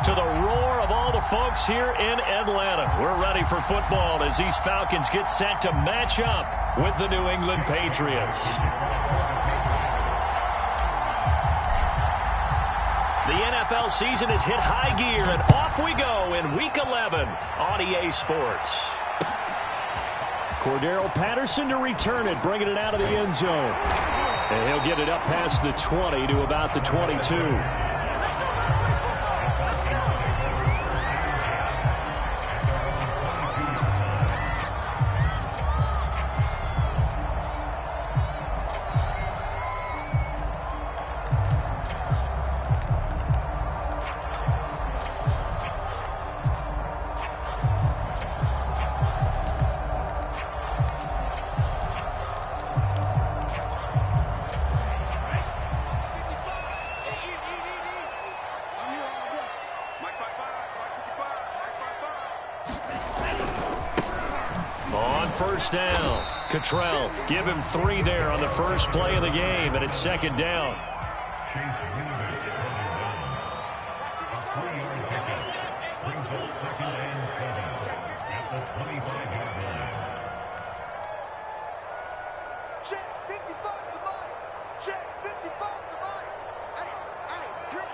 to the roar of all the folks here in Atlanta. We're ready for football as these Falcons get set to match up with the New England Patriots. The NFL season has hit high gear, and off we go in Week 11 on EA Sports. Cordero Patterson to return it, bringing it out of the end zone. And he'll get it up past the 20 to about the 22. First down. Cottrell, give him 3 there on the first play of the game, and it's second down. Check 55 for Mike. Check 55 for Mike. Hey,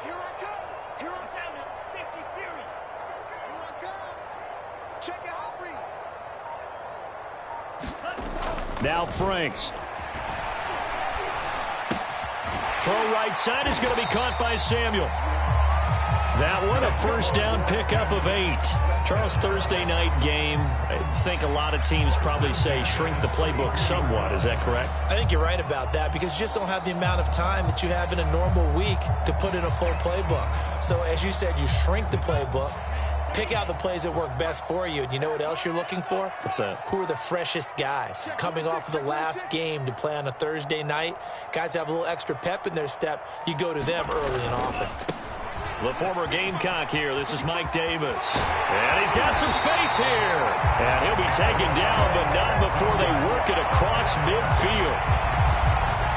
here I come. Here I come. 50 Fury. Here I come. Check it out, Reed. Now Franks. Throw right side is going to be caught by Samuel. That one, a first down pickup of 8. Charles, Thursday night game, I think a lot of teams probably say shrink the playbook somewhat. Is that correct? I think you're right about that because you just don't have the amount of time that you have in a normal week to put in a full playbook. So as you said, you shrink the playbook. Pick out the plays that work best for you. And you know what else you're looking for? What's that? Who are the freshest guys coming off of the last game to play on a Thursday night? Guys have a little extra pep in their step. You go to them early and often. The former Gamecock here. This is Mike Davis. And he's got some space here. And he'll be taken down, but not before they work it across midfield.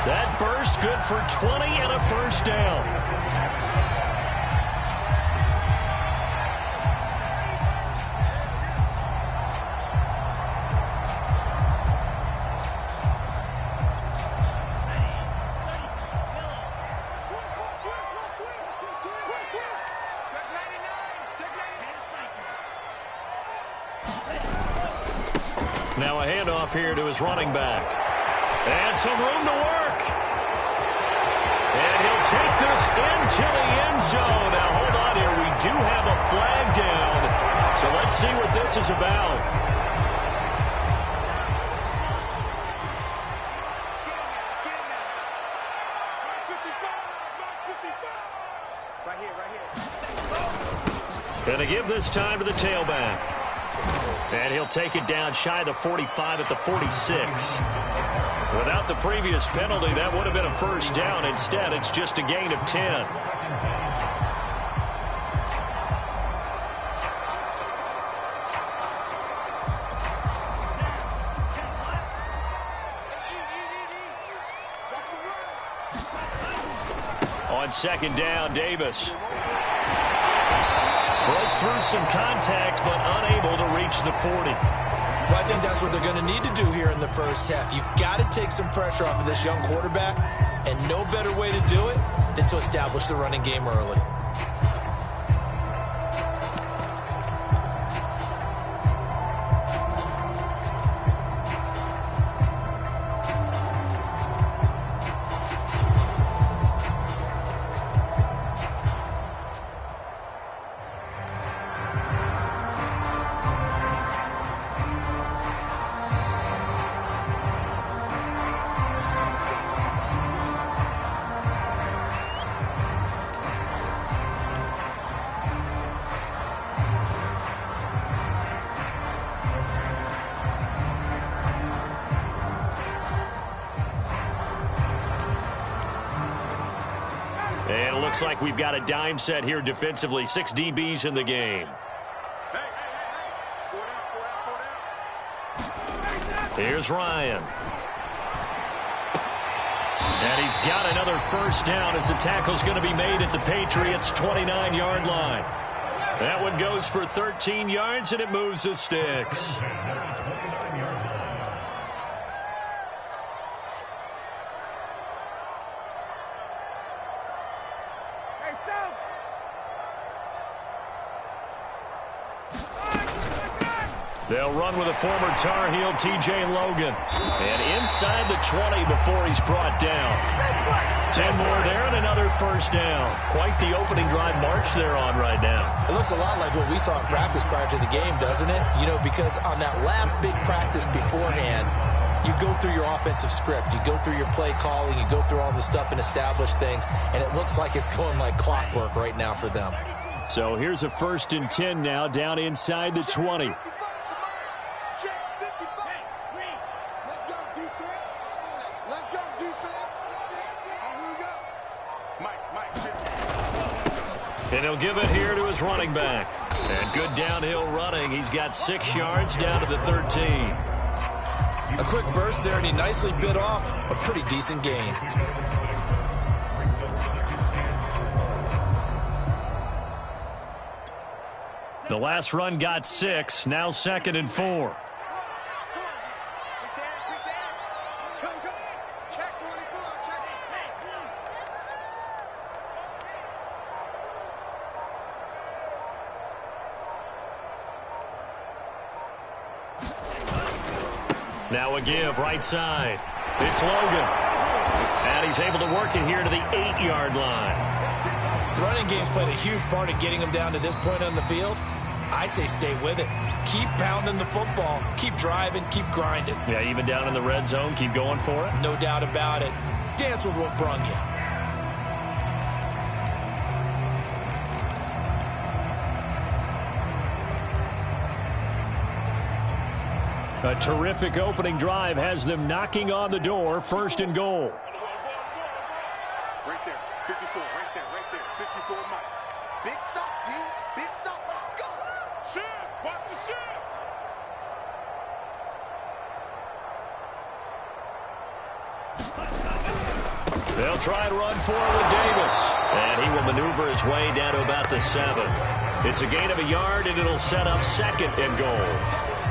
That burst good for 20 and a first down. Now a handoff here to his running back. And some room to work. And he'll take this into the end zone. Now hold on here. We do have a flag down. So let's see what this is about. Going to give this time to the tailback. And he'll take it down shy of the 45 at the 46. Without the previous penalty, that would have been a first down. Instead, it's just a gain of 10. On second down, Davis. Broke through some contact, but unable to reach the 40. Well, I think that's what they're going to need to do here in the first half. You've got to take some pressure off of this young quarterback, and no better way to do it than to establish the running game early. And it looks like we've got a dime set here defensively. 6 DBs in the game. Here's Ryan. And he's got another first down as the tackle's going to be made at the Patriots' 29-yard line. That one goes for 13 yards, and it moves the sticks. Hey, Sam. They'll run with a former Tar Heel, T.J. Logan. And inside the 20 before he's brought down. 10 more there and another first down. Quite the opening drive march they're on right now. It looks a lot like what we saw in practice prior to the game, doesn't it? You know, because on that last big practice beforehand, you go through your offensive script. You go through your play calling. You go through all the stuff and establish things. And it looks like it's going like clockwork right now for them. So here's a 1st and 10 now down inside the 20. And he'll give it here to his running back. And good downhill running. He's got 6 yards down to the 13. A quick burst there, and he nicely bit off a pretty decent gain. The last run got 6. Now 2nd and 4. Now a give, right side. It's Logan. And he's able to work it here to the 8-yard line. The running game's played a huge part in getting him down to this point on the field. I say stay with it. Keep pounding the football. Keep driving. Keep grinding. Yeah, even down in the red zone, keep going for it. No doubt about it. Dance with what brung you. A terrific opening drive has them knocking on the door. 1st and goal. Right there, 54, right there, 54 Mike. Big stop, D. Big stop, let's go. Shift, watch the shift. They'll try and run for it with Davis. And he will maneuver his way down to about the 7. It's a gain of a yard, and it'll set up 2nd and goal.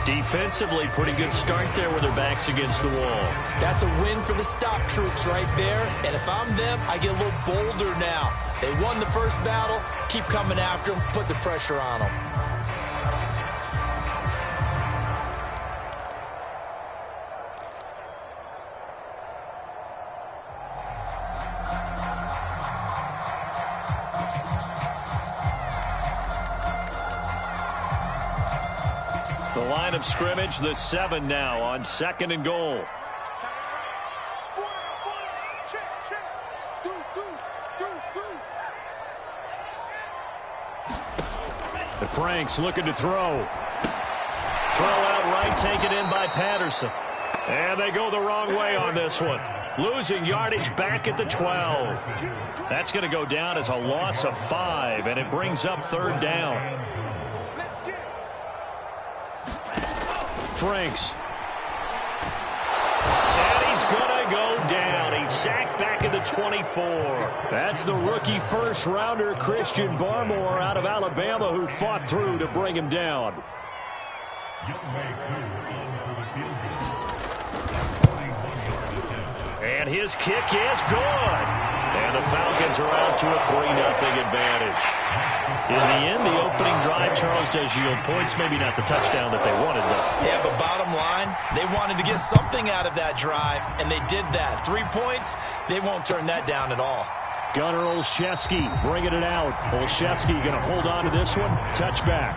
Defensively, pretty good start there with their backs against the wall. That's a win for the stop troops right there. And if I'm them, I get a little bolder now. They won the first battle. Keep coming after them. Put the pressure on them. The line of scrimmage, the 7 now on 2nd and goal. The Franks looking to throw. Throw out right, taken in by Patterson. And they go the wrong way on this one. Losing yardage back at the 12. That's going to go down as a loss of 5, and it brings up 3rd down. Franks. And he's going to go down. He's sacked back at the 24. That's the rookie first-rounder Christian Barmore out of Alabama who fought through to bring him down. And his kick is good. And the Falcons are out to a 3-0 advantage. In the end, the opening drive, Charles, does yield points. Maybe not the touchdown that they wanted, though. Yeah, but bottom line, they wanted to get something out of that drive, and they did that. 3 points, they won't turn that down at all. Gunnar Olszewski bringing it out. Olszewski going to hold on to this one. Touchback.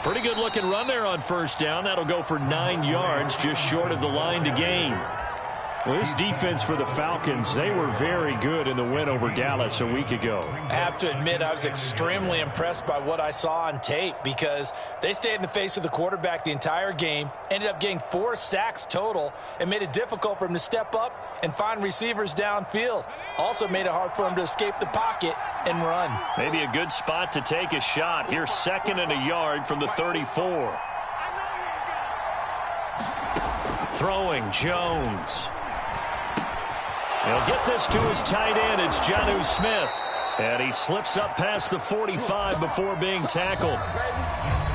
Pretty good looking run there on 1st down. That'll go for 9 yards, just short of the line to gain. Well, this defense for the Falcons, they were very good in the win over Dallas a week ago. I have to admit, I was extremely impressed by what I saw on tape because they stayed in the face of the quarterback the entire game, ended up getting 4 sacks total, and made it difficult for him to step up and find receivers downfield. Also made it hard for him to escape the pocket and run. Maybe a good spot to take a shot. Here's 2nd and a yard from the 34. Throwing Jones. He'll get this to his tight end. It's Jonnu Smith. And he slips up past the 45 before being tackled.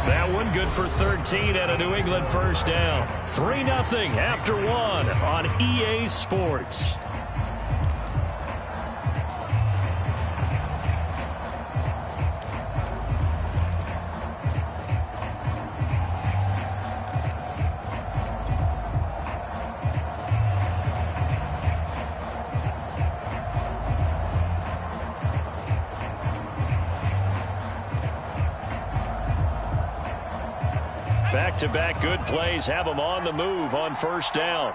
That one good for 13 and a New England first down. 3-0 after 1 on EA Sports. Back-to-back good plays have them on the move on first down.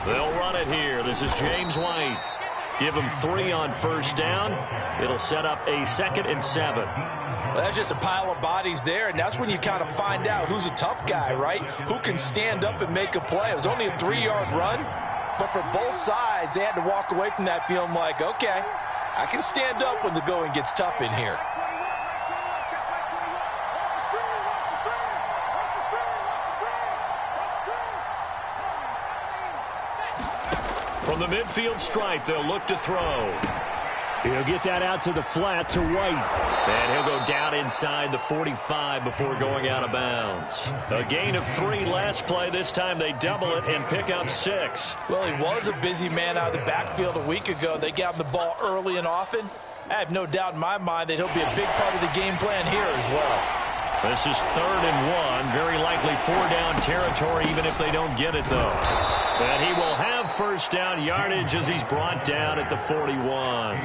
They'll run it here. This is James White. Give him 3 on first down. It'll set up a 2nd and 7. Well, that's just a pile of bodies there, and that's when you kind of find out who's a tough guy, right? Who can stand up and make a play. It was only a 3-yard run. But for both sides, they had to walk away from that feeling like, okay, I can stand up when the going gets tough in here. From the midfield stripe, they'll look to throw. He'll get that out to the flat to White. And he'll go down inside the 45 before going out of bounds. A gain of 3 last play. This time they double it and pick up 6. Well, he was a busy man out of the backfield a week ago. They got him the ball early and often. I have no doubt in my mind that he'll be a big part of the game plan here as well. This is 3rd and 1. Very likely 4-down territory even if they don't get it, though. And he will have first down yardage as he's brought down at the 41.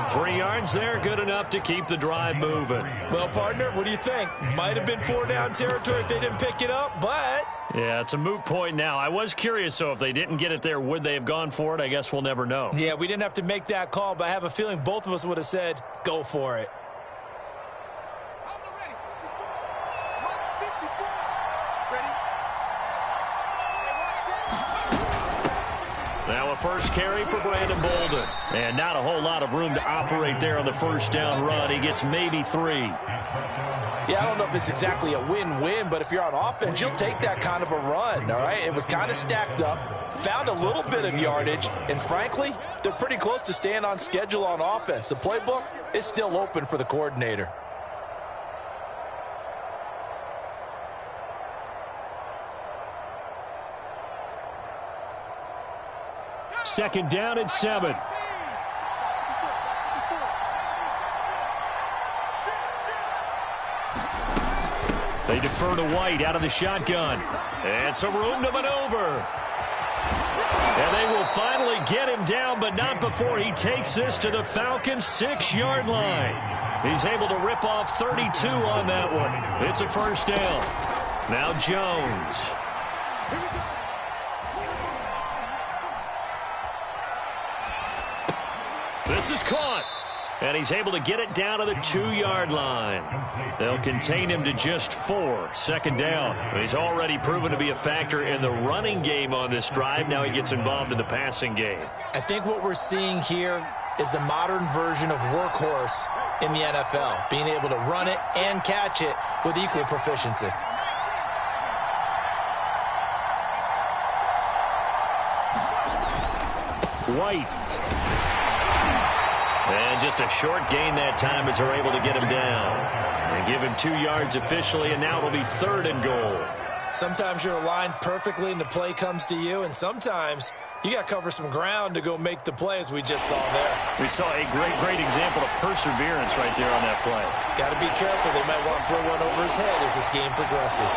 3 yards there, good enough to keep the drive moving. Well, partner, what do you think? Might have been 4-down territory if they didn't pick it up, but... Yeah, it's a moot point now. I was curious, so if they didn't get it there, would they have gone for it? I guess we'll never know. Yeah, we didn't have to make that call, but I have a feeling both of us would have said, go for it. Now a first carry for Brandon Bolden. And not a whole lot of room to operate there on the first down run. He gets maybe 3. Yeah, I don't know if it's exactly a win-win, but if you're on offense, you'll take that kind of a run, all right? It was kind of stacked up, found a little bit of yardage, and frankly, they're pretty close to staying on schedule on offense. The playbook is still open for the coordinator. Second down and 7. They defer to White out of the shotgun. And some room to maneuver. And they will finally get him down, but not before he takes this to the Falcons' 6-yard line. He's able to rip off 32 on that one. It's a first down. Now Jones. This is caught. And he's able to get it down to the 2-yard line. They'll contain him to just 4. Second down. He's already proven to be a factor in the running game on this drive. Now he gets involved in the passing game. I think what we're seeing here is the modern version of workhorse in the NFL, being able to run it and catch it with equal proficiency. White. And just a short gain that time as they're able to get him down. And give him 2 yards officially, and now it'll be 3rd and goal. Sometimes you're aligned perfectly and the play comes to you, and sometimes you got to cover some ground to go make the play, as we just saw there. We saw a great example of perseverance right there on that play. Got to be careful. They might want to throw one over his head as this game progresses.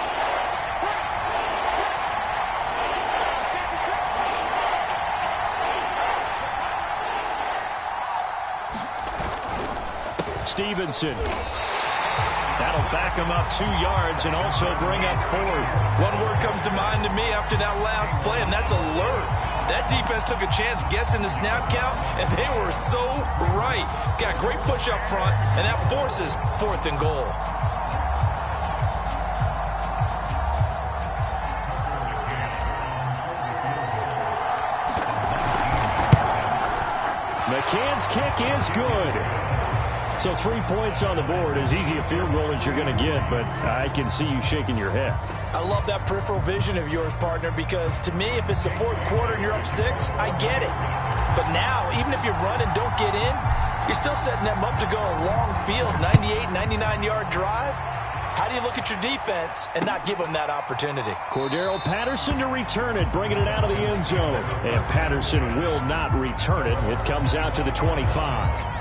Stevenson. That'll back them up 2 yards and also bring up 4th. One word comes to mind to me after that last play, and that's alert. That defense took a chance guessing the snap count, and they were so right. Got great push up front, and that forces 4th and goal. McCann's kick is good. So 3 points on the board, as easy a field goal as you're going to get, but I can see you shaking your head. I love that peripheral vision of yours, partner, because to me, if it's the 4th quarter and you're up 6, I get it. But now, even if you run and don't get in, you're still setting them up to go a long field, 98, 99-yard drive. How do you look at your defense and not give them that opportunity? Cordero Patterson to return it, bringing it out of the end zone. And Patterson will not return it. It comes out to the 25.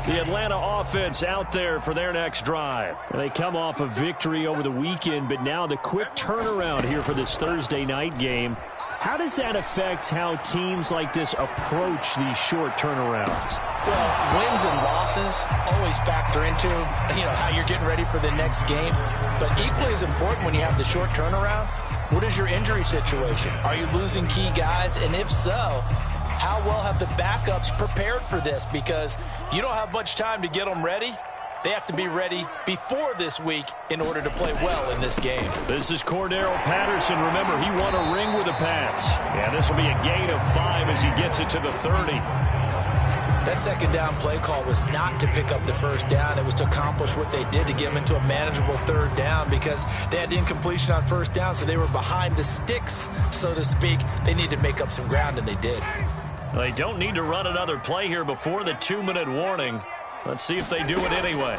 The Atlanta offense out there for their next drive. They come off a victory over the weekend, but now the quick turnaround here for this Thursday night game. How does that affect how teams like this approach these short turnarounds? Well, wins and losses always factor into, how you're getting ready for the next game. But equally as important when you have the short turnaround, what is your injury situation? Are you losing key guys? And if so, how well have the backups prepared for this? Because you don't have much time to get them ready. They have to be ready before this week in order to play well in this game. This is Cordero Patterson. Remember, he won a ring with a pass. Yeah, this will be a gain of 5 as he gets it to the 30. That second down play call was not to pick up the first down. It was to accomplish what they did to get them into a manageable third down because they had incompletion on first down, so they were behind the sticks, so to speak. They needed to make up some ground, and they did. They don't need to run another play here before the 2-minute warning. Let's see if they do it anyway.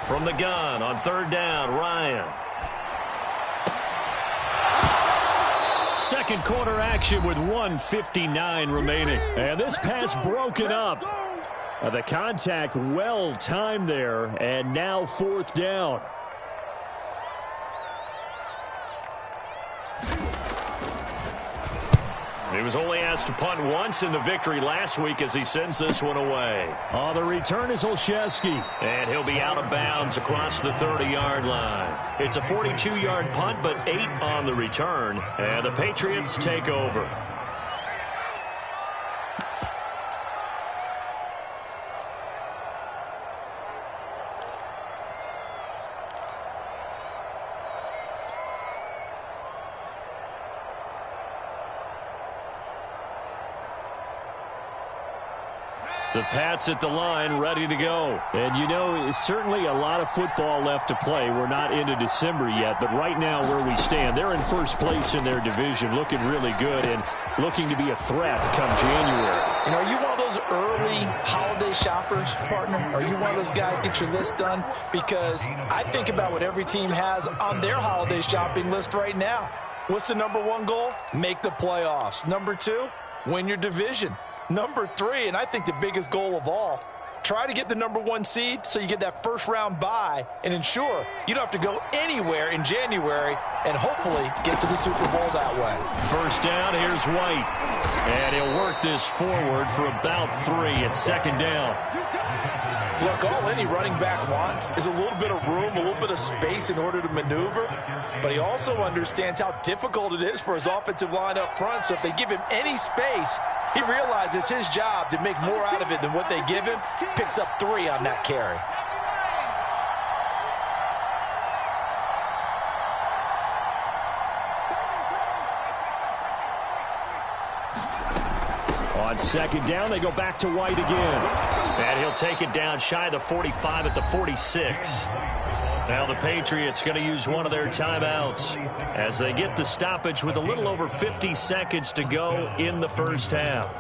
From the gun on third down, Ryan. Second quarter action with 1:59 remaining. And this pass broken up. The contact well timed there, and now 4th down. He was only asked to punt once in the victory last week as he sends this one away. On the return is Olszewski. And he'll be out of bounds across the 30-yard line. It's a 42-yard punt, but 8 on the return. And the Patriots take over. The Pats at the line, ready to go. And, certainly a lot of football left to play. We're not into December yet, but right now where we stand, they're in first place in their division, looking really good and looking to be a threat come January. Are you one of those early holiday shoppers, partner? Are you one of those guys get your list done? Because I think about what every team has on their holiday shopping list right now. What's the number 1 goal? Make the playoffs. Number 2, win your division. Number 3, and I think the biggest goal of all, try to get the number 1 seed so you get that first-round bye and ensure you don't have to go anywhere in January and hopefully get to the Super Bowl that way. First down, here's White. And he'll work this forward for about 3 at second down. Look, all any running back wants is a little bit of room, a little bit of space in order to maneuver. But he also understands how difficult it is for his offensive line up front. So if they give him any space, he realizes his job to make more out of it than what they give him. Picks up 3 on that carry. On second down, they go back to White again. And he'll take it down shy of the 45 at the 46. Now the Patriots going to use one of their timeouts as they get the stoppage with a little over 50 seconds to go in the first half.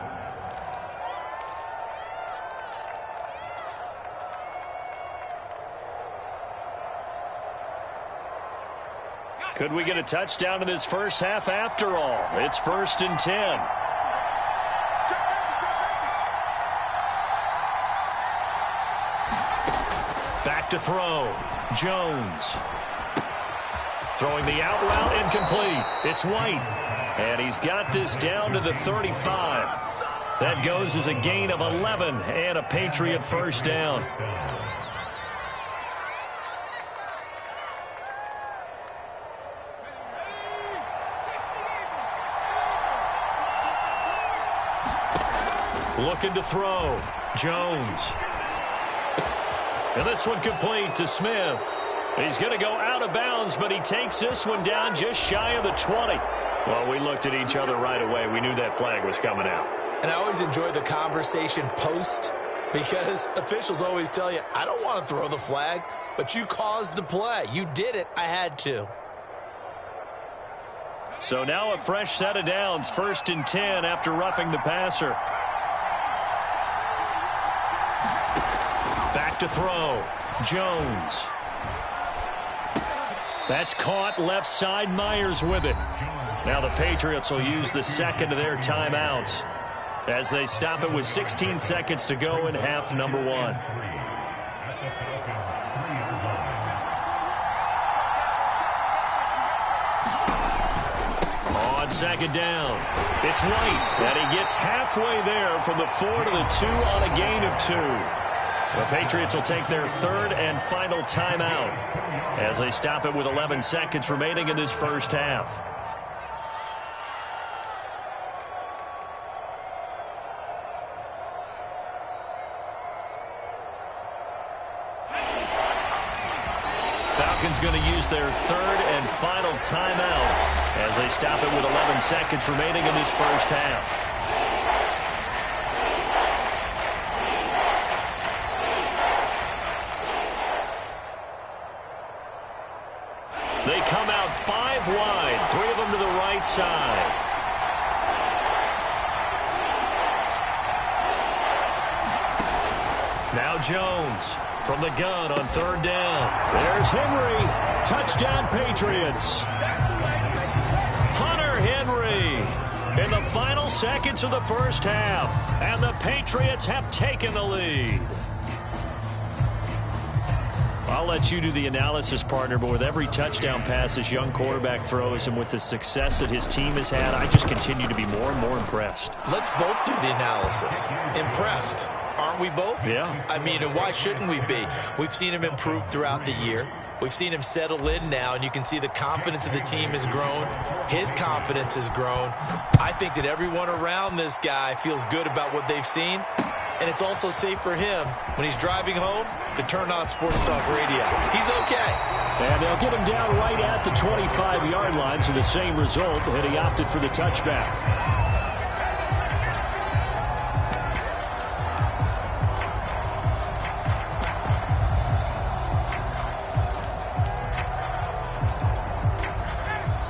Could we get a touchdown in this first half after all? It's 1st and 10. Back to throw. Jones. Throwing the out route, incomplete. It's White. And he's got this down to the 35. That goes as a gain of 11 and a Patriot first down. Looking to throw. Jones. And this one complete to Smith. He's going to go out of bounds, but he takes this one down just shy of the 20. Well, we looked at each other right away. We knew that flag was coming out. And I always enjoy the conversation post because officials always tell you, I don't want to throw the flag, but you caused the play. You did it. I had to. So now a fresh set of downs. 1st and 10 after roughing the passer. Back to throw. Jones. That's caught left side. Myers with it. Now the Patriots will use the second of their timeouts as they stop it with 16 seconds to go in half number 1. On second down, it's White, and he gets halfway there from the 4 to the 2 on a gain of 2. The Patriots will take their 3rd and final timeout as they stop it with 11 seconds remaining in this first half. Falcons going to use their 3rd and final timeout as they stop it with 11 seconds remaining in this first half. They come out 5 wide, 3 of them to the right side. Now Jones from the gun on 3rd down. There's Henry. Touchdown Patriots. Hunter Henry in the final seconds of the first half. And the Patriots have taken the lead. I'll let you do the analysis, partner, but with every touchdown pass this young quarterback throws and with the success that his team has had, I just continue to be more and more impressed. Let's both do the analysis. Impressed. Aren't we both? Yeah. I mean, and why shouldn't we be? We've seen him improve throughout the year. We've seen him settle in now, and you can see the confidence of the team has grown. His confidence has grown. I think that everyone around this guy feels good about what they've seen, and it's also safe for him when he's driving home to turn on Sports Talk Radio. He's okay. And they'll get him down right at the 25-yard line, so the same result, and he opted for the touchback.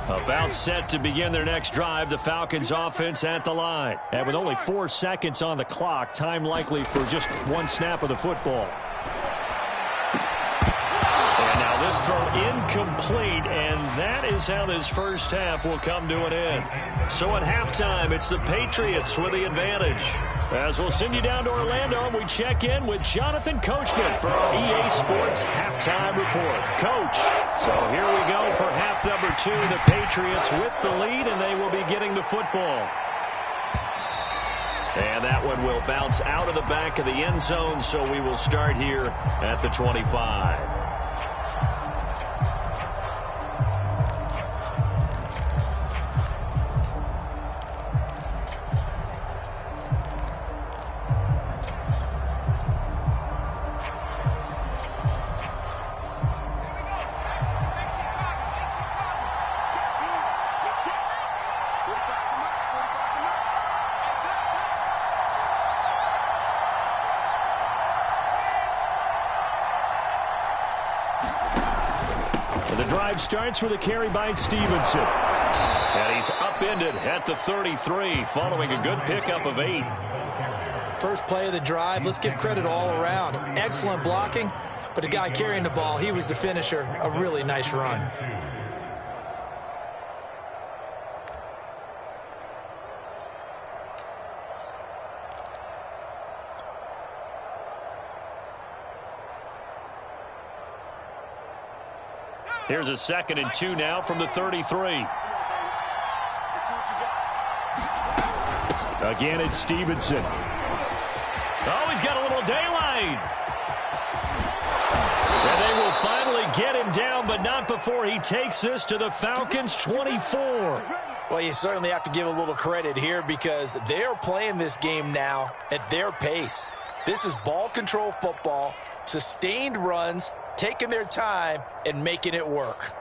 About set to begin their next drive, the Falcons offense at the line. And with only 4 seconds on the clock, time likely for just 1 snap of the football. And now this throw incomplete, and that is how this first half will come to an end. So at halftime, it's the Patriots with the advantage. As we'll send you down to Orlando, and we check in with Jonathan Coachman for our EA Sports Halftime Report. Coach, so here we go for half number 2. The Patriots with the lead, and they will be getting the football. And that one will bounce out of the back of the end zone, so we will start here at the 25. The drive starts with a carry by Stevenson. And he's upended at the 33 following a good pickup of 8. First play of the drive, let's give credit all around. Excellent blocking, but the guy carrying the ball, he was the finisher. A really nice run. Here's a 2nd and 2 now from the 33. Again, it's Stevenson. Oh, he's got a little daylight. And they will finally get him down, but not before he takes this to the Falcons' 24. Well, you certainly have to give a little credit here because they're playing this game now at their pace. This is ball control football, sustained runs, taking their time, and making it work.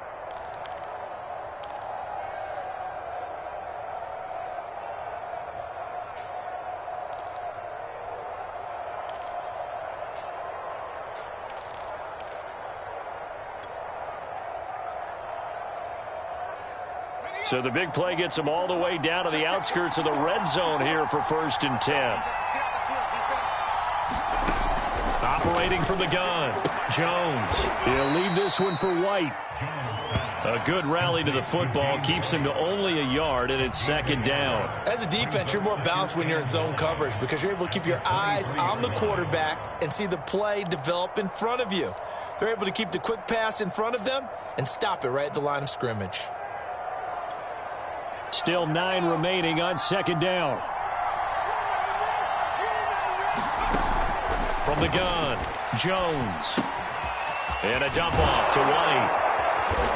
So the big play gets them all the way down to the outskirts of the red zone here for 1st and 10. Operating from the gun, Jones. He'll leave this one for White. A good rally to the football keeps him to only a yard, and it's 2nd down. As a defense, you're more balanced when you're in zone coverage because you're able to keep your eyes on the quarterback and see the play develop in front of you. They're able to keep the quick pass in front of them and stop it right at the line of scrimmage. Still 9 remaining on 2nd down. From the gun, Jones. And a dump off to White.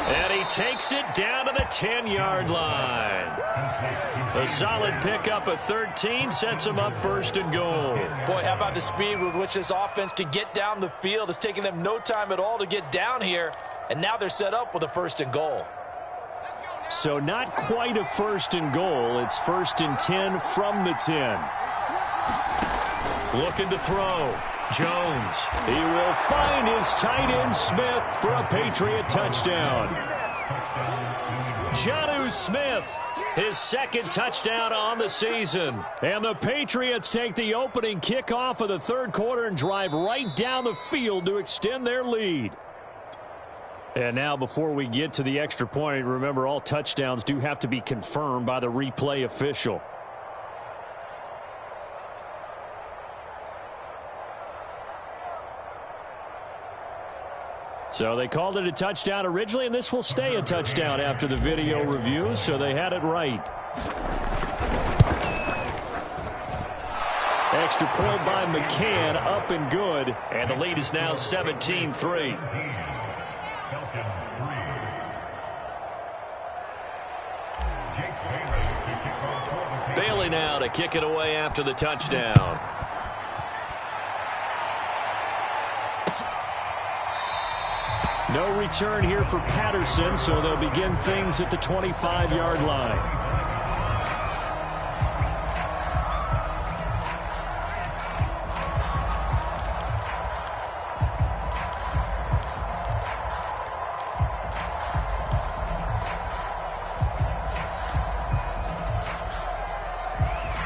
And he takes it down to the 10-yard line. A solid pickup of 13 sets him up 1st and goal. Boy, how about the speed with which this offense can get down the field? It's taken them no time at all to get down here. And now they're set up with a 1st and goal. So not quite a 1st and goal. It's 1st and 10 from the 10. Looking to throw. Jones. He will find his tight end Smith for a Patriot touchdown. Jonnu Smith, his 2nd touchdown on the season. And the Patriots take the opening kickoff of the 3rd quarter and drive right down the field to extend their lead. And now before we get to the extra point, remember all touchdowns do have to be confirmed by the replay official. So they called it a touchdown originally, and this will stay a touchdown after the video review, so they had it right. Extra point by McCann, up and good, and the lead is now 17-3. Bailey now to kick it away after the touchdown. No return here for Patterson, so they'll begin things at the 25-yard line.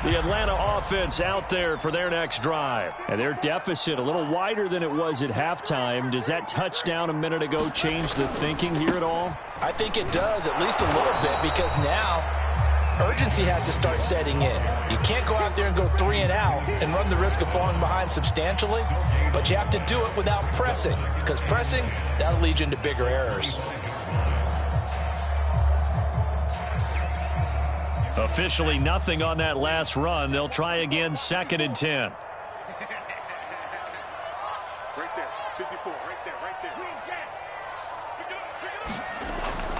The Atlanta offense out there for their next drive. And their deficit a little wider than it was at halftime. Does that touchdown a minute ago change the thinking here at all? I think it does, at least a little bit, because now urgency has to start setting in. You can't go out there and go 3 and out and run the risk of falling behind substantially, but you have to do it without pressing, because pressing, that'll lead you into bigger errors. Officially nothing on that last run. They'll try again, 2nd and 10. Right there, 54, right there.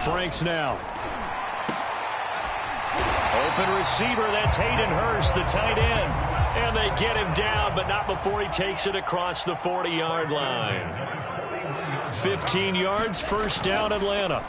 Franks now. Open receiver, that's Hayden Hurst, the tight end. And they get him down, but not before he takes it across the 40-yard line. 15 yards, 1st down, Atlanta.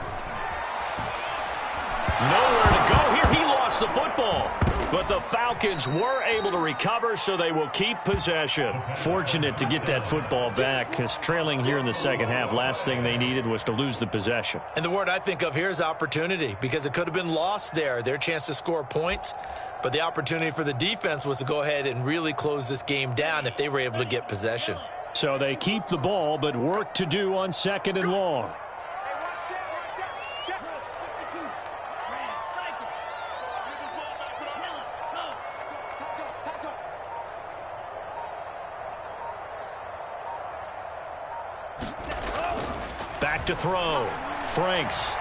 Nowhere to go here. He lost the football. But the Falcons were able to recover, so they will keep possession. Fortunate to get that football back, because trailing here in the second half, last thing they needed was to lose the possession. And the word I think of here is opportunity, because it could have been lost there, their chance to score points. But the opportunity for the defense was to go ahead and really close this game down if they were able to get possession. So they keep the ball, but work to do on 2nd and long. Back to throw. Franks.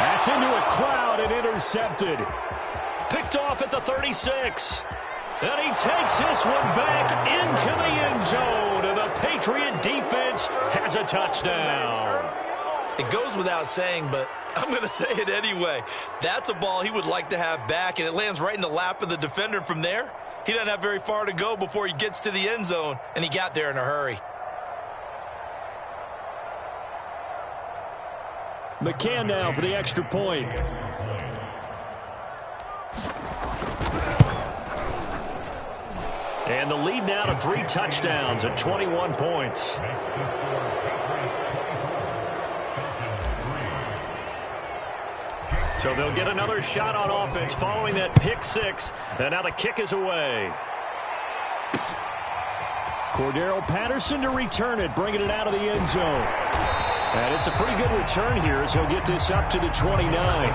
That's into a crowd and intercepted. Picked off at the 36. And he takes this one back into the end zone. And the Patriot defense has a touchdown. It goes without saying, but I'm going to say it anyway. That's a ball he would like to have back, and it lands right in the lap of the defender. From there, he doesn't have very far to go before he gets to the end zone, and he got there in a hurry. McCann now for the extra point. And the lead now to 3 touchdowns at 21 points. So they'll get another shot on offense following that pick 6. And now the kick is away. Cordero Patterson to return it, bringing it out of the end zone. And it's a pretty good return here as he'll get this up to the 29.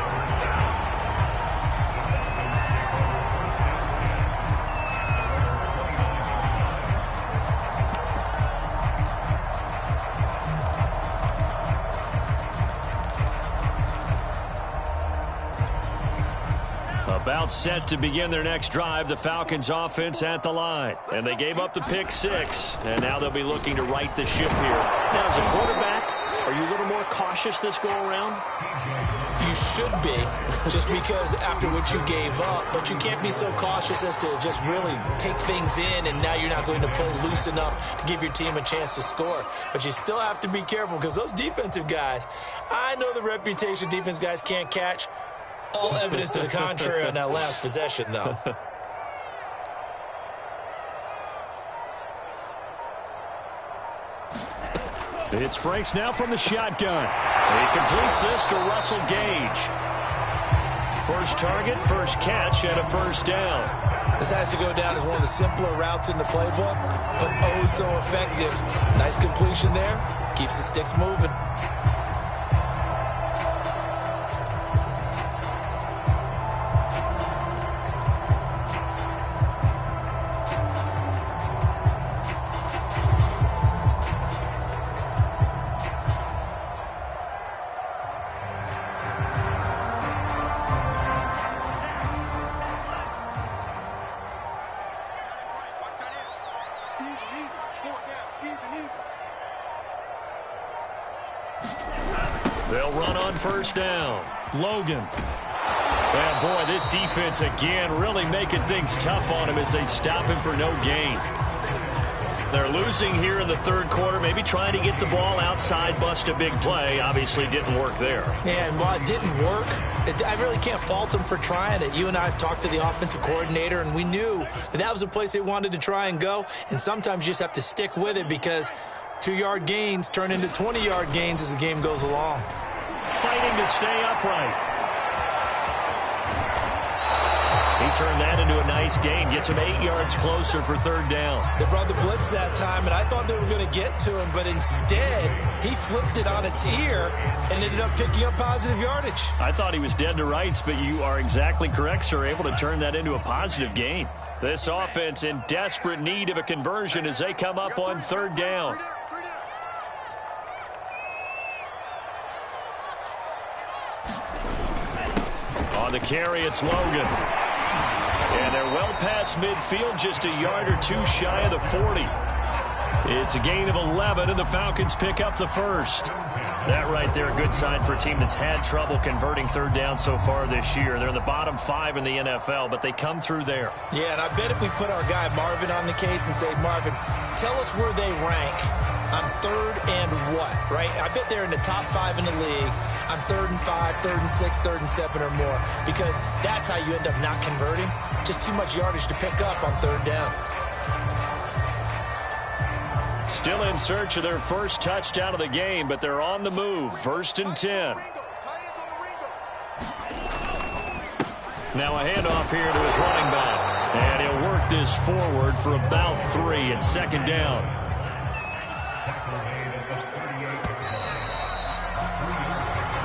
About set to begin their next drive, the Falcons offense at the line. And they gave up the pick 6, and now they'll be looking to right the ship here. Now, as a quarterback, are you a little more cautious this go-around? You should be, just because after what you gave up, but you can't be so cautious as to just really take things in, and now you're not going to play loose enough to give your team a chance to score. But you still have to be careful, because those defensive guys, I know the reputation defense guys can't catch. All evidence to the contrary on that last possession, though. It's Franks now from the shotgun. He completes this to Russell Gage. First target, first catch, and a first down. This has to go down as one of the simpler routes in the playbook, but oh so effective. Nice completion there. Keeps the sticks moving. They'll run on first down. Logan. And boy, this defense again really making things tough on him as they stop him for no gain. They're losing here in the third quarter, maybe trying to get the ball outside, bust a big play. Obviously didn't work there. Yeah, and while it didn't work, I really can't fault them for trying it. You and I have talked to the offensive coordinator, and we knew that was a place they wanted to try and go. And sometimes you just have to stick with it, because 2-yard gains turn into 20-yard gains as the game goes along. Fighting to stay upright. He turned that into a nice gain. Gets him 8 yards closer for third down. They brought the blitz that time, and I thought they were going to get to him, but instead he flipped it on its ear and ended up picking up positive yardage. I thought he was dead to rights, but you are exactly correct, sir. Able to turn that into a positive gain. This offense in desperate need of a conversion as they come up on third down. On the carry, it's Logan. And they're well past midfield, just a yard or two shy of the 40. It's a gain of 11, and the Falcons pick up the first. That right there, a good sign for a team that's had trouble converting third down so far this year. They're in the bottom 5 in the NFL, but they come through there. Yeah, and I bet if we put our guy Marvin on the case and say, Marvin, tell us where they rank on third and what, right? I bet they're in the top 5 in the league on 3rd and 5, 3rd and 6, 3rd and 7 or more, because that's how you end up not converting. Just too much yardage to pick up on third down. Still in search of their first touchdown of the game, but they're on the move. 1st and 10. Now a handoff here to his running back. And he'll work this forward for about 3 and 2nd down.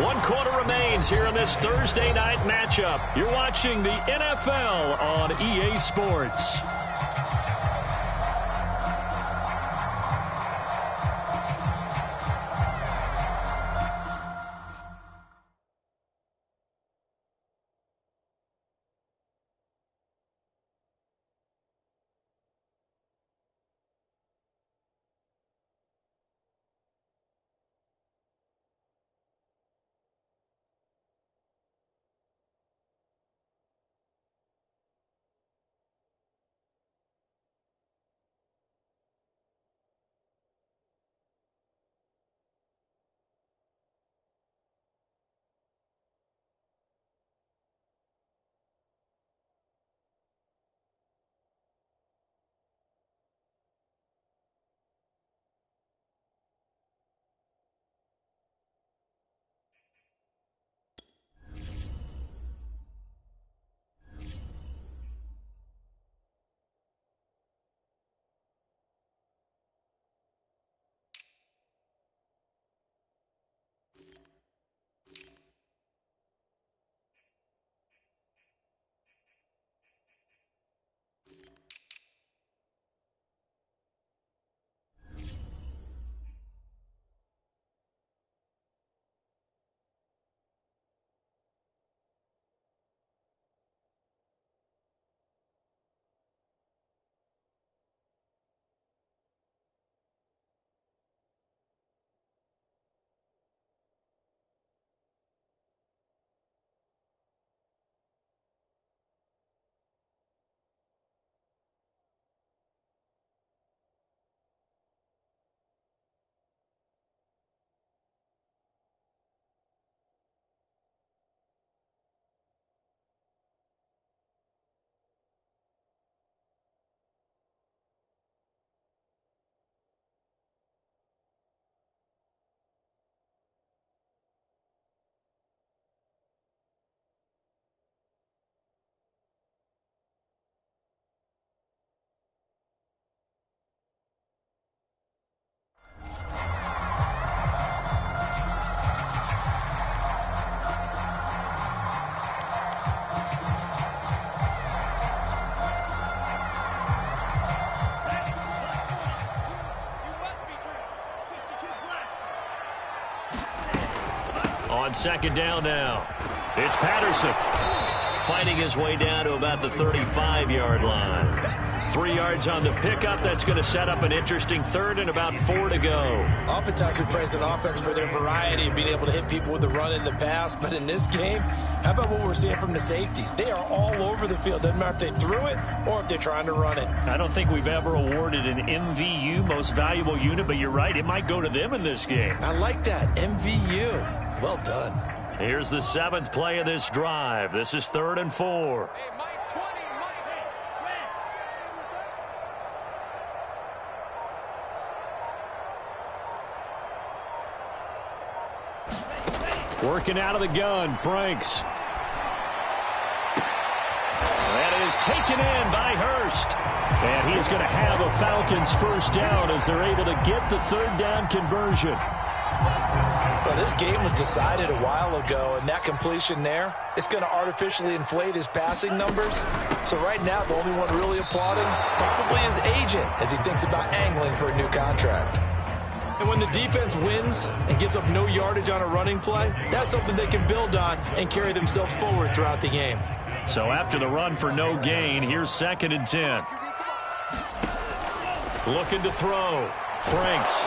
One quarter remains here in this Thursday night matchup. You're watching the NFL on EA Sports. On second down now, it's Patterson fighting his way down to about the 35-yard line. 3 yards on the pickup. That's going to set up an interesting third and about 4 to go. Oftentimes we praise an offense for their variety of being able to hit people with the run and the pass. But in this game, how about what we're seeing from the safeties? They are all over the field. Doesn't matter if they threw it or if they're trying to run it. I don't think we've ever awarded an MVU, most valuable unit, but you're right. It might go to them in this game. I like that. MVU. Well done. Here's the 7th play of this drive. This is 3rd and 4. Hey, Mike 20, Working out of the gun, Franks. That is taken in by Hurst. And he is going to have a Falcons first down as they're able to get the 3rd down conversion. Well, this game was decided a while ago, and that completion there, it's going to artificially inflate his passing numbers. So right now, the only one really applauding probably his agent as he thinks about angling for a new contract. And when the defense wins and gives up no yardage on a running play, that's something they can build on and carry themselves forward throughout the game. So after the run for no gain, here's 2nd and 10. Looking to throw. Franks.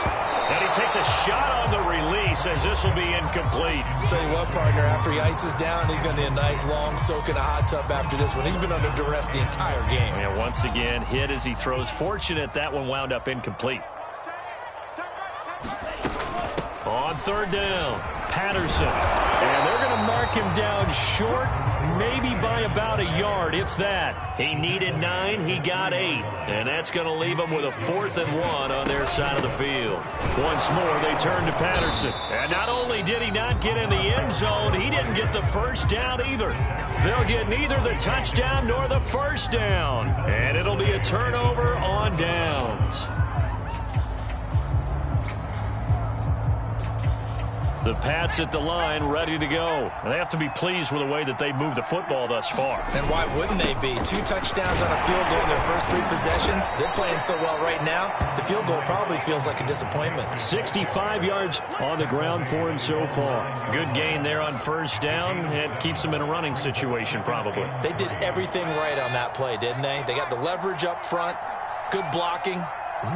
And he takes a shot on the release as this will be incomplete. Tell you what, partner, after he ices down, he's going to need a nice long soak in a hot tub after this one. He's been under duress the entire game. And once again, hit as he throws. Fortunate that one wound up incomplete. On 3rd down, Patterson. And they're going to mark him down short, maybe by about a yard, if that. He needed 9, he got 8. And that's going to leave him with a 4th and 1 on their side of the field. Once more, they turn to Patterson. And not only did he not get in the end zone, he didn't get the first down either. They'll get neither the touchdown nor the first down. And it'll be a turnover on downs. The Pats at the line, ready to go. They have to be pleased with the way that they moved the football thus far. And why wouldn't they be? 2 touchdowns on a field goal in their first 3 possessions. They're playing so well right now, the field goal probably feels like a disappointment. 65 yards on the ground for him so far. Good gain there on first down. It keeps him in a running situation probably. They did everything right on that play, didn't they? They got the leverage up front, good blocking.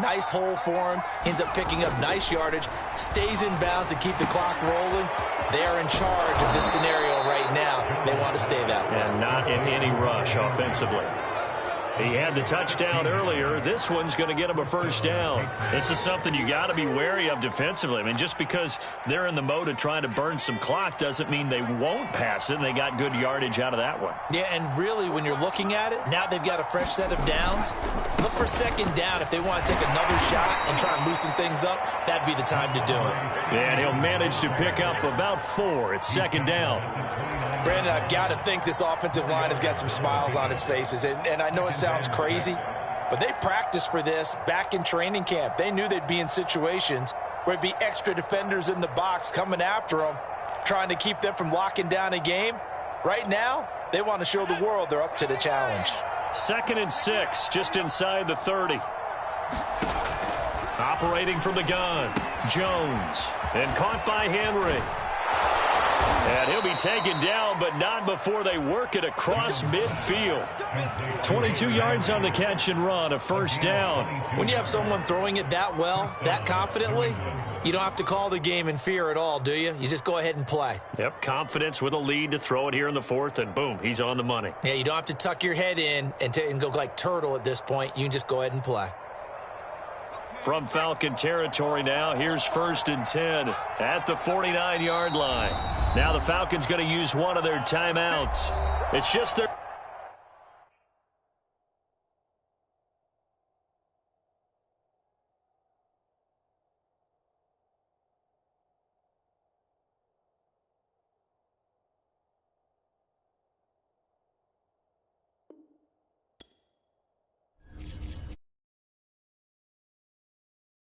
Nice hole for him. Ends up picking up nice yardage. Stays in bounds to keep the clock rolling. They are in charge of this scenario right now. They want to stay that way. And not in any rush offensively. He had the touchdown earlier. This one's going to get him a first down. This is something you got to be wary of defensively. I mean, just because they're in the mode of trying to burn some clock doesn't mean they won't pass it. And they got good yardage out of that one. Yeah, and really, when you're looking at it, now they've got a fresh set of downs. Look for 2nd down. If they want to take another shot and try and loosen things up, that'd be the time to do it. And he'll manage to pick up about 4. It's 2nd down. Brandon, I've got to think this offensive line has got some smiles on its faces. And I know it sounds crazy, but they practiced for this back in training camp. They knew they'd be in situations where it'd be extra defenders in the box coming after them, trying to keep them from locking down a game. Right now, they want to show the world they're up to the challenge. 2nd and 6, just inside the 30. Operating from the gun, Jones, and caught by Henry. And he'll be taken down, but not before they work it across midfield. 22 yards on the catch and run, a first down. When you have someone throwing it that well, that confidently, you don't have to call the game in fear at all, do you? You just go ahead and play. Yep, confidence with a lead to throw it here in the 4th, and boom, he's on the money. Yeah, you don't have to tuck your head in and go like turtle at this point. You can just go ahead and play. From Falcon territory now, here's 1st and 10 at the 49-yard line. Now the Falcons going to use one of their timeouts. It's just their...